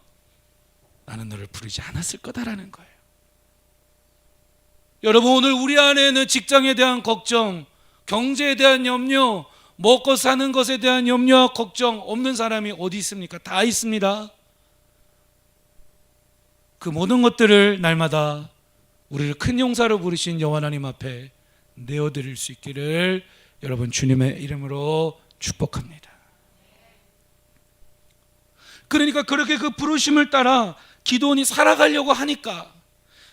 나는 너를 부르지 않았을 거다라는 거예요. 여러분, 오늘 우리 안에는 직장에 대한 걱정, 경제에 대한 염려, 먹고 사는 것에 대한 염려와 걱정 없는 사람이 어디 있습니까? 다 있습니다. 그 모든 것들을 날마다 우리를 큰 용사로 부르신 여호와 하나님 앞에 내어드릴 수 있기를 여러분 주님의 이름으로 축복합니다. 그러니까 그렇게 그 부르심을 따라 기드온이 살아가려고 하니까,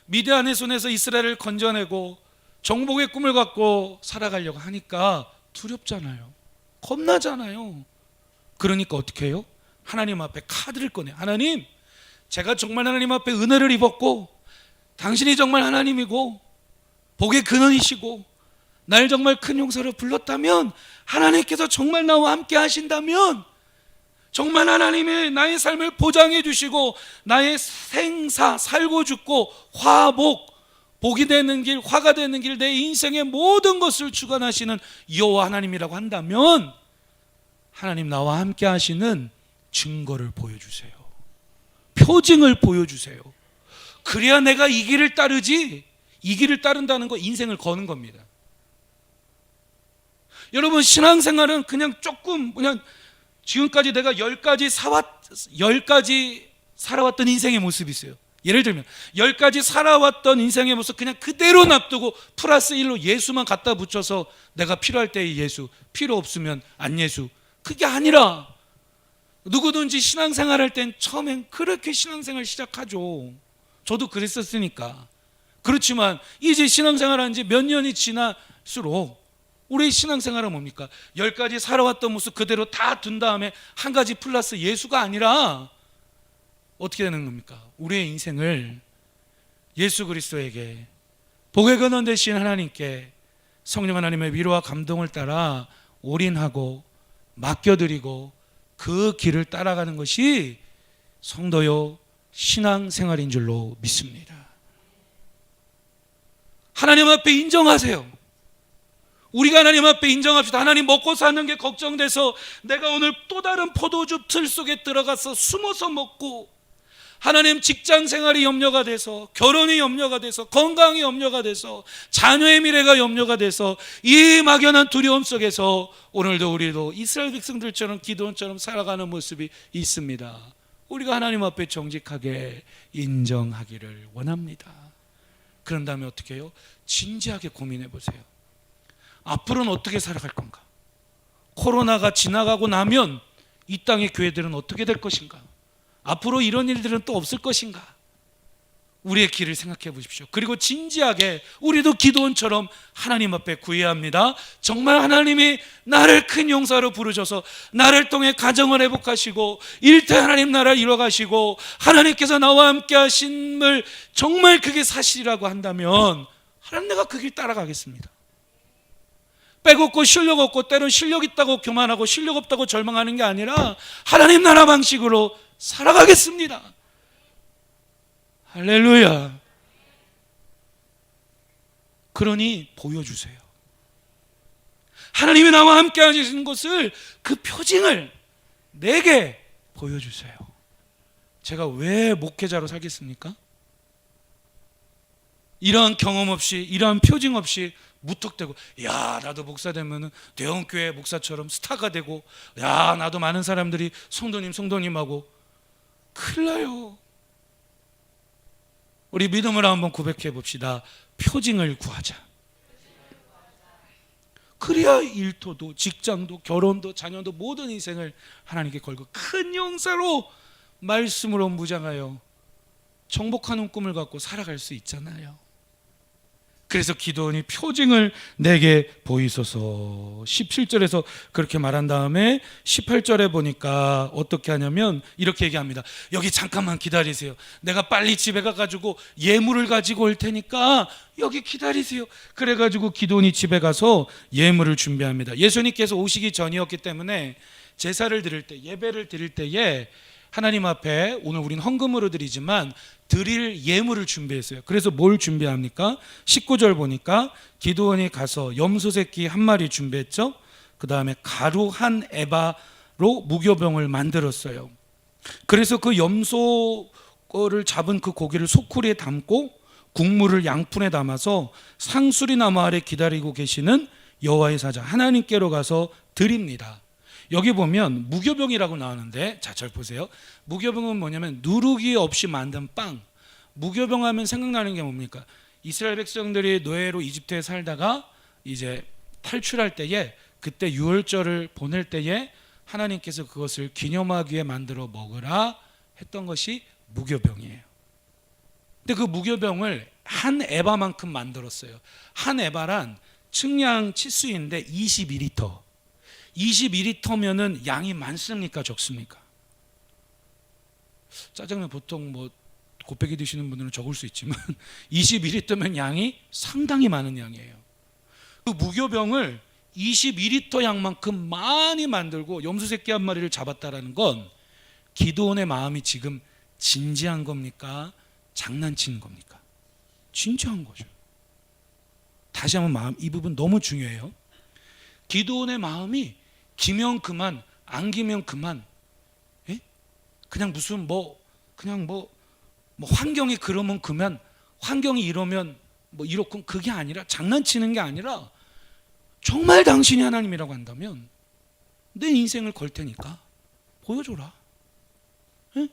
미디안의 손에서 이스라엘을 건져내고 정복의 꿈을 갖고 살아가려고 하니까 두렵잖아요. 겁나잖아요. 그러니까 어떻게 해요? 하나님 앞에 카드를 꺼내. 하나님, 제가 정말 하나님 앞에 은혜를 입었고 당신이 정말 하나님이고 복의 근원이시고 날 정말 큰 용사로 불렀다면, 하나님께서 정말 나와 함께 하신다면, 정말 하나님의 나의 삶을 보장해 주시고 나의 생사, 살고 죽고 화복, 복이 되는 길, 화가 되는 길, 내 인생의 모든 것을 주관하시는 여호와 하나님이라고 한다면, 하나님 나와 함께 하시는 증거를 보여주세요. 표징을 보여주세요. 그래야 내가 이 길을 따르지. 이 길을 따른다는 거 인생을 거는 겁니다. 여러분, 신앙생활은 그냥 지금까지 내가 10가지 살아왔던 인생의 모습이 있어요. 예를 들면 10가지 살아왔던 인생의 모습 그냥 그대로 놔두고 플러스 1로 예수만 갖다 붙여서 내가 필요할 때의 예수, 필요 없으면 안 예수. 그게 아니라 누구든지 신앙생활할 땐 처음엔 그렇게 신앙생활 시작하죠. 저도 그랬었으니까. 그렇지만 이제 신앙생활한 지 몇 년이 지날수록 우리의 신앙생활은 뭡니까? 10가지 살아왔던 모습 그대로 다 둔 다음에 한 가지 플러스 예수가 아니라 어떻게 되는 겁니까? 우리의 인생을 예수 그리스도에게, 복의 근원 되신 하나님께 성령 하나님의 위로와 감동을 따라 올인하고 맡겨드리고 그 길을 따라가는 것이 성도요 신앙생활인 줄로 믿습니다. 하나님 앞에 인정하세요. 우리가 하나님 앞에 인정합시다. 하나님, 먹고 사는 게 걱정돼서 내가 오늘 또 다른 포도주 틀 속에 들어가서 숨어서 먹고, 하나님 직장 생활이 염려가 돼서, 결혼이 염려가 돼서, 건강이 염려가 돼서, 자녀의 미래가 염려가 돼서 이 막연한 두려움 속에서 오늘도 우리도 이스라엘 백성들처럼 기드온처럼 살아가는 모습이 있습니다. 우리가 하나님 앞에 정직하게 인정하기를 원합니다. 그런 다음에 어떻게 해요? 진지하게 고민해 보세요. 앞으로는 어떻게 살아갈 건가? 코로나가 지나가고 나면 이 땅의 교회들은 어떻게 될 것인가? 앞으로 이런 일들은 또 없을 것인가? 우리의 길을 생각해 보십시오. 그리고 진지하게 우리도 기드온처럼 하나님 앞에 구해야 합니다. 정말 하나님이 나를 큰 용사로 부르셔서 나를 통해 가정을 회복하시고 일태 하나님 나라를 이뤄가시고 하나님께서 나와 함께 하심을 정말 그게 사실이라고 한다면, 하나님, 내가 그 길 따라가겠습니다. 빼곡고 실력 없고 때론 실력 있다고 교만하고 실력 없다고 절망하는 게 아니라 하나님 나라 방식으로 살아가겠습니다. 할렐루야. 그러니 보여주세요. 하나님이 나와 함께 하시는 것을, 그 표징을 내게 보여주세요. 제가 왜 목회자로 살겠습니까? 이러한 경험 없이, 이러한 표징 없이 무턱대고, 야 나도 목사 되면은 대형교회 목사처럼 스타가 되고, 야 나도 많은 사람들이 성도님하고. 큰일 나요. 우리 믿음으로 한번 고백해 봅시다. 표징을 구하자. 그래야 일터도 직장도 결혼도 자녀도 모든 인생을 하나님께 걸고 큰 용사로 말씀으로 무장하여 정복하는 꿈을 갖고 살아갈 수 있잖아요. 그래서 기도원이 표징을 내게 보이소서. 17절에서 그렇게 말한 다음에 18절에 보니까 어떻게 하냐면 이렇게 얘기합니다. 여기 잠깐만 기다리세요. 내가 빨리 집에 가가지고 예물을 가지고 올 테니까 여기 기다리세요. 그래가지고 기도원이 집에 가서 예물을 준비합니다. 예수님께서 오시기 전이었기 때문에 제사를 드릴 때, 예배를 드릴 때에 하나님 앞에 오늘 우리는 헌금으로 드리지만 드릴 예물을 준비했어요. 그래서 뭘 준비합니까? 19절 보니까 기도원이 가서 염소 새끼 한 마리 준비했죠. 그 다음에 가루 한 에바로 무교병을 만들었어요. 그래서 그 염소 거를 잡은 그 고기를 소쿠리에 담고 국물을 양푼에 담아서 상수리나무 아래 기다리고 계시는 여호와의 사자 하나님께로 가서 드립니다. 여기 보면 무교병이라고 나오는데, 자, 잘 보세요. 무교병은 뭐냐면 누룩이 없이 만든 빵. 무교병 하면 생각나는 게 뭡니까? 이스라엘 백성들이 노예로 이집트에 살다가 이제 탈출할 때에, 그때 유월절을 보낼 때에 하나님께서 그것을 기념하기 위해 만들어 먹으라 했던 것이 무교병이에요. 근데 그 무교병을 한 에바만큼 만들었어요. 한 에바란 측량 치수인데 22리터. 22리터면은 양이 많습니까 적습니까? 짜장면 보통 뭐 곱빼기 드시는 분들은 적을 수 있지만 22리터면 양이 상당히 많은 양이에요. 그 무교병을 22리터 양만큼 많이 만들고 염소 새끼 한 마리를 잡았다라는 건 기도원의 마음이 지금 진지한 겁니까? 장난치는 겁니까? 진지한 거죠. 다시 한번 마음, 이 부분 너무 중요해요. 기도원의 마음이 기면 그만, 안 기면 그만. 예? 그냥 무슨 그냥 환경이 그러면 그만, 환경이 이러면 이렇군, 그게 아니라, 장난치는 게 아니라 정말 당신이 하나님이라고 한다면 내 인생을 걸 테니까 보여줘라. 예?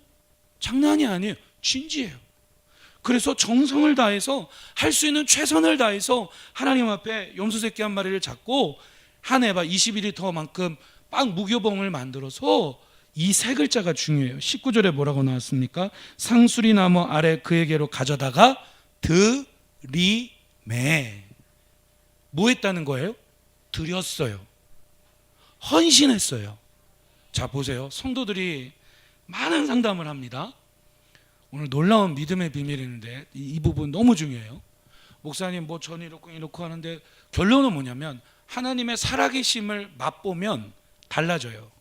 장난이 아니에요. 진지해요. 그래서 정성을 다해서 할 수 있는 최선을 다해서 하나님 앞에 염소 새끼 한 마리를 잡고 한 에바 21리터만큼 빵 무교병을 만들어서, 이 세 글자가 중요해요. 19절에 뭐라고 나왔습니까? 상수리 나무 아래 그에게로 가져다가 드리매. 뭐 했다는 거예요? 드렸어요. 헌신했어요. 자, 보세요. 성도들이 많은 상담을 합니다. 오늘 놀라운 믿음의 비밀이 있는데 이 부분 너무 중요해요. 목사님 저는 이렇고 하는데, 결론은 뭐냐면 하나님의 살아계심을 맛보면 달라져요.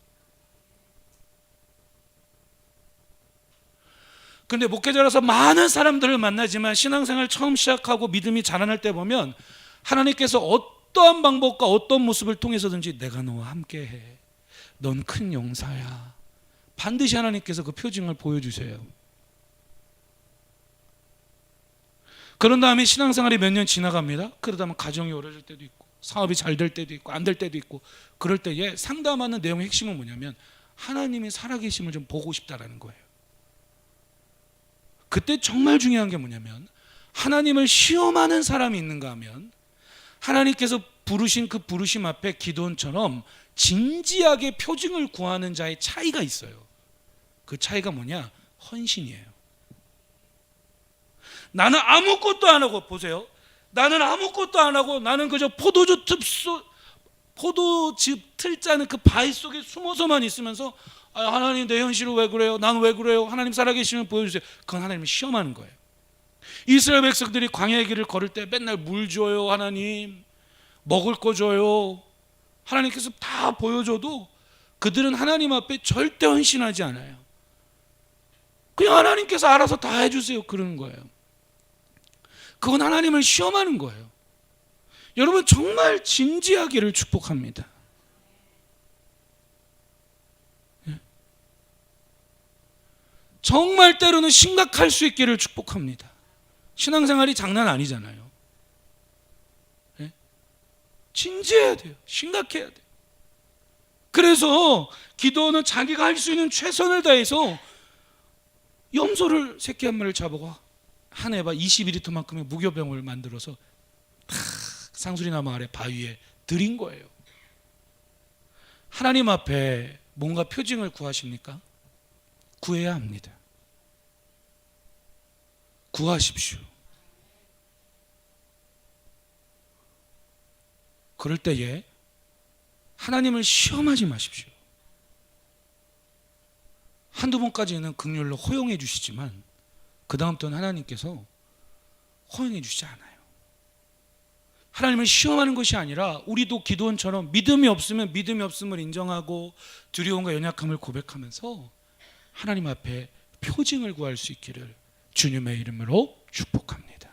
근데 목회자라서 많은 사람들을 만나지만 신앙생활 처음 시작하고 믿음이 자라날 때 보면 하나님께서 어떠한 방법과 어떤 모습을 통해서든지 내가 너와 함께해, 넌 큰 용사야, 반드시 하나님께서 그 표징을 보여주세요. 그런 다음에 신앙생활이 몇 년 지나갑니다. 그러다 보면 가정이 어려질 때도 있고 사업이 잘 될 때도 있고 안 될 때도 있고, 그럴 때에 상담하는 내용의 핵심은 뭐냐면 하나님이 살아계심을 좀 보고 싶다라는 거예요. 그때 정말 중요한 게 뭐냐면 하나님을 시험하는 사람이 있는가 하면 하나님께서 부르신 그 부르심 앞에 기도원처럼 진지하게 표징을 구하는 자의 차이가 있어요. 그 차이가 뭐냐? 헌신이에요. 나는 아무것도 안 하고, 보세요, 나는 아무것도 안 하고 나는 그저 포도즙 틀 짜는 그 바위 속에 숨어서만 있으면서 하나님 내 현실을 왜 그래요? 난 왜 그래요? 하나님 살아계시면 보여주세요. 그건 하나님을 시험하는 거예요. 이스라엘 백성들이 광야의 길을 걸을 때 맨날 물 줘요, 하나님 먹을 거 줘요, 하나님께서 다 보여줘도 그들은 하나님 앞에 절대 헌신하지 않아요. 그냥 하나님께서 알아서 다 해주세요 그러는 거예요. 그건 하나님을 시험하는 거예요. 여러분 정말 진지하기를 축복합니다. 정말 때로는 심각할 수 있기를 축복합니다. 신앙생활이 장난 아니잖아요. 예? 진지해야 돼요. 심각해야 돼요. 그래서 기도는 자기가 할 수 있는 최선을 다해서 염소를 새끼 한 마리를 잡아고 한 해봐 22리터만큼의 무교병을 만들어서 탁 상수리나무 아래 바위에 들인 거예요. 하나님 앞에 뭔가 표징을 구하십니까? 구해야 합니다. 구하십시오. 그럴 때에 하나님을 시험하지 마십시오. 한두 번까지는 긍휼로 허용해 주시지만 그 다음부터는 하나님께서 허용해 주시지 않아요. 하나님을 시험하는 것이 아니라 우리도 기도원처럼 믿음이 없으면 믿음이 없음을 인정하고 두려움과 연약함을 고백하면서 하나님 앞에 표징을 구할 수 있기를 주님의 이름으로 축복합니다.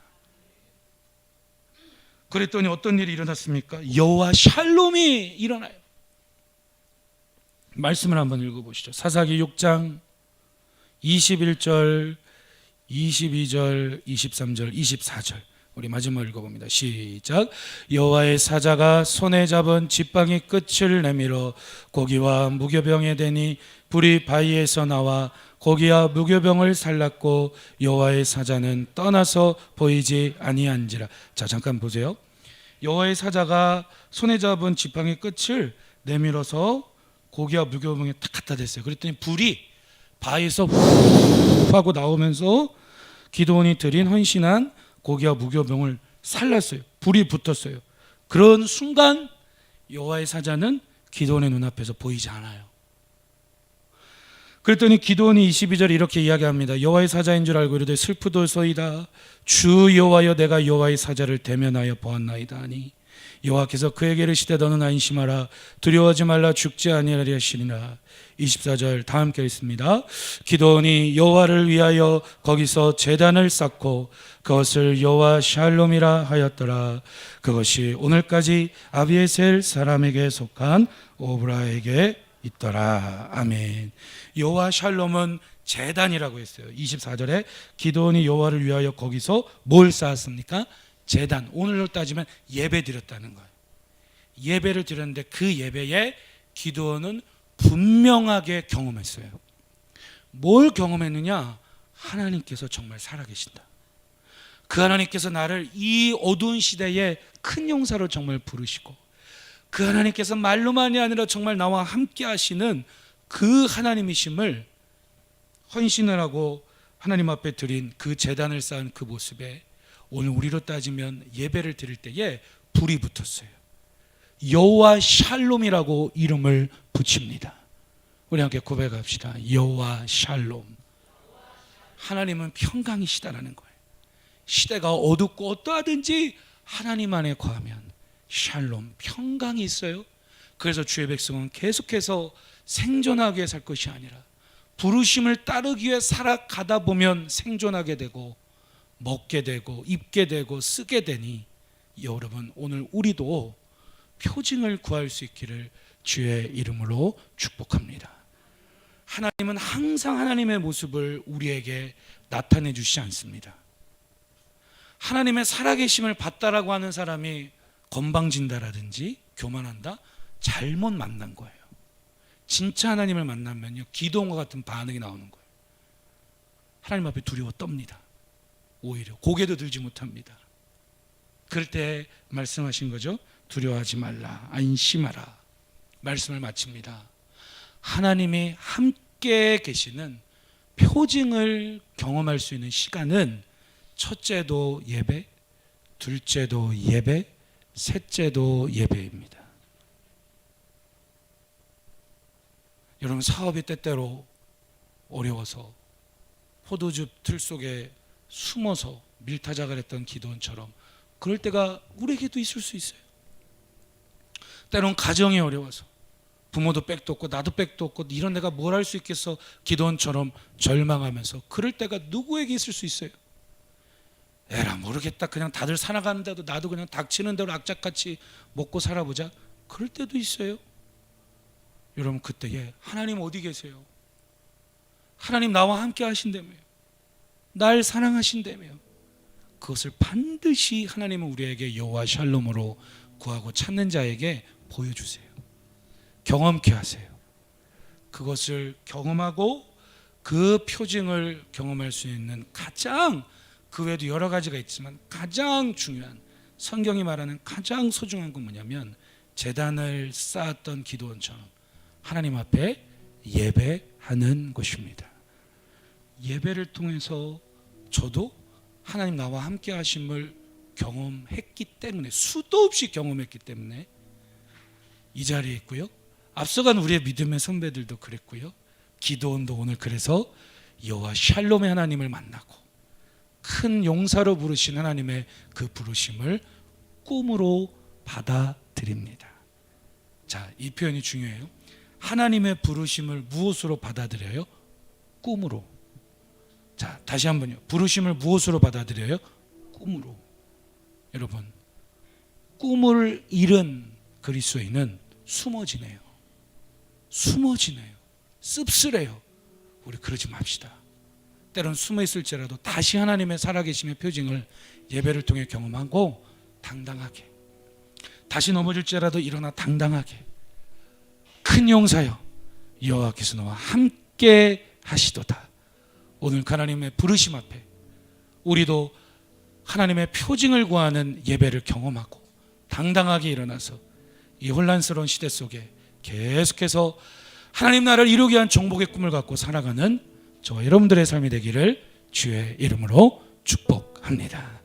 그랬더니 어떤 일이 일어났습니까? 여호와 샬롬이 일어나요. 말씀을 한번 읽어보시죠. 사사기 6장 21절, 22절, 23절, 24절 우리 마지막 읽어봅니다. 시작. 여호와의 사자가 손에 잡은 지팡이 끝을 내밀어 고기와 무교병에 대니 불이 바위에서 나와 고기와 무교병을 살랐고 여호와의 사자는 떠나서 보이지 아니한지라. 자, 잠깐 보세요. 여호와의 사자가 손에 잡은 지팡이 끝을 내밀어서 고기와 무교병에 탁 갖다 댔어요. 그랬더니 불이 바위에서 후 하고 나오면서 기드온이 드린 헌신한 고기와 무교병을 살랐어요. 불이 붙었어요. 그런 순간 여호와의 사자는 기드온의 눈앞에서 보이지 않아요. 그랬더니 기드온이 22절에 이렇게 이야기합니다. 여호와의 사자인 줄 알고 이르되 슬프도소이다. 주 여호와여 내가 여호와의 사자를 대면하여 보았나이다 하니 여호와께서 그에게 이르시되 너는 안심하라 두려워하지 말라 죽지 아니하리라 하시니라. 24절 다 함께 읽습니다. 기드온이 여호와를 위하여 거기서 제단을 쌓고 그것을 여호와 샬롬이라 하였더라. 그것이 오늘까지 아비에셀 사람에게 속한 오브라에게 있더라. 아멘. 여호와 샬롬은 제단이라고 했어요. 24절에 기드온이 여호와를 위하여 거기서 뭘 쌓았습니까? 제단. 오늘로 따지면 예배 드렸다는 거예요. 예배를 드렸는데 그 예배에 기드온은 분명하게 경험했어요. 뭘 경험했느냐? 하나님께서 정말 살아계신다. 그 하나님께서 나를 이 어두운 시대에 큰 용사로 정말 부르시고 그 하나님께서 말로만이 아니라 정말 나와 함께 하시는 그 하나님이심을 헌신을 하고 하나님 앞에 드린 그 제단을 쌓은 그 모습에 오늘 우리로 따지면 예배를 드릴 때에 불이 붙었어요. 여호와 샬롬이라고 이름을 붙입니다. 우리 함께 고백합시다. 여호와 샬롬. 하나님은 평강이시다라는 거예요. 시대가 어둡고 어떠하든지 하나님 안에 거하면 샬롬, 평강이 있어요. 그래서 주의 백성은 계속해서 생존하기 위해 살 것이 아니라 부르심을 따르기 위해 살아가다 보면 생존하게 되고 먹게 되고 입게 되고 쓰게 되니 여러분 오늘 우리도 표징을 구할 수 있기를 주의 이름으로 축복합니다. 하나님은 항상 하나님의 모습을 우리에게 나타내 주시지 않습니다. 하나님의 살아계심을 봤다라고 하는 사람이 건방진다라든지 교만한다? 잘못 만난 거예요. 진짜 하나님을 만나면요 기도원과 같은 반응이 나오는 거예요. 하나님 앞에 두려워 떱니다. 오히려 고개도 들지 못합니다. 그럴 때 말씀하신 거죠. 두려워하지 말라 안심하라. 말씀을 마칩니다. 하나님이 함께 계시는 표징을 경험할 수 있는 시간은 첫째도 예배, 둘째도 예배, 셋째도 예배입니다. 여러분 사업이 때때로 어려워서 포도즙 틀 속에 숨어서 밀타작을 했던 기도원처럼 그럴 때가 우리에게도 있을 수 있어요. 때론 가정이 어려워서 부모도 백도 없고 나도 백도 없고 이런 내가 뭘 할 수 있겠어 기도원처럼 절망하면서 그럴 때가 누구에게 있을 수 있어요. 에라 모르겠다 그냥 다들 살아가는데도 나도 그냥 닥치는 대로 악착같이 먹고 살아보자 그럴 때도 있어요. 여러분 그때에 하나님 어디 계세요? 하나님 나와 함께 하신다며요. 날 사랑하신다며요. 그것을 반드시 하나님은 우리에게 여호와 샬롬으로 구하고 찾는 자에게 보여주세요. 경험케 하세요. 그것을 경험하고 그 표징을 경험할 수 있는 가장, 그 외에도 여러 가지가 있지만 가장 중요한, 성경이 말하는 가장 소중한 건 뭐냐면 제단을 쌓았던 기도원처럼 하나님 앞에 예배하는 것입니다. 예배를 통해서 저도 하나님 나와 함께 하심을 경험했기 때문에, 수도 없이 경험했기 때문에 이 자리에 있고요. 앞서간 우리의 믿음의 선배들도 그랬고요. 기도원도 오늘 그래서 여호와 샬롬의 하나님을 만나고 큰 용사로 부르신 하나님의 그 부르심을 꿈으로 받아들입니다. 자, 이 표현이 중요해요. 하나님의 부르심을 무엇으로 받아들여요? 꿈으로. 자, 다시 한번요. 부르심을 무엇으로 받아들여요? 꿈으로. 여러분, 꿈을 잃은 그리스도인은 숨어지네요. 숨어지네요. 씁쓸해요. 우리 그러지 맙시다. 때론 숨어 있을지라도 다시 하나님의 살아계심의 표징을 예배를 통해 경험하고 당당하게, 다시 넘어질지라도 일어나 당당하게, 큰 용사여 여호와께서 너와 함께 하시도다. 오늘 하나님의 부르심 앞에 우리도 하나님의 표징을 구하는 예배를 경험하고 당당하게 일어나서 이 혼란스러운 시대 속에 계속해서 하나님 나라를 이루기 위한 정복의 꿈을 갖고 살아가는 저와 여러분들의 삶이 되기를 주의 이름으로 축복합니다.